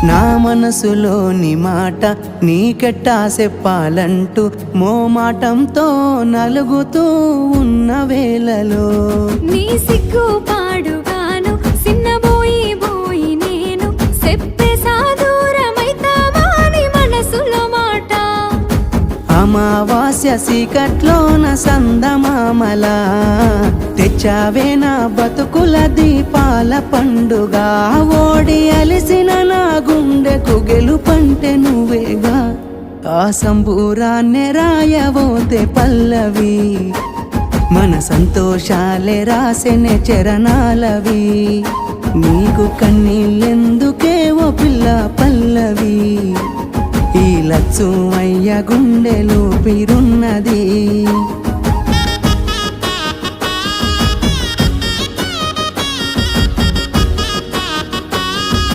నా మనసులోని మాట నీకెట్టా చెప్పాలంటూ మోమాటంతో నలుగుతూ ఉన్న వేళలో నీ సిగ్గు పాడుగాను సిన్నబోయి బోయి నేను చెప్పేసా దూరమైతావాని మనసులో మాట అమావాస్య సీకట్లోన సందమామలా తెచ్చావే నా బతుకుల దీపాల పండుగ ఓడి అలిసిన నా గుండెకు గెలుపంటే నువ్వేగా ఆ సంబూరాన్నే రాయవోతే పల్లవి మన సంతోషాలే రాసెనే చరణాలవి నీకు కన్నీళ్ళెందుకే ఓ పిల్ల పల్లవి ఈ లచ్చు అయ్య గుండెలో పిరున్నది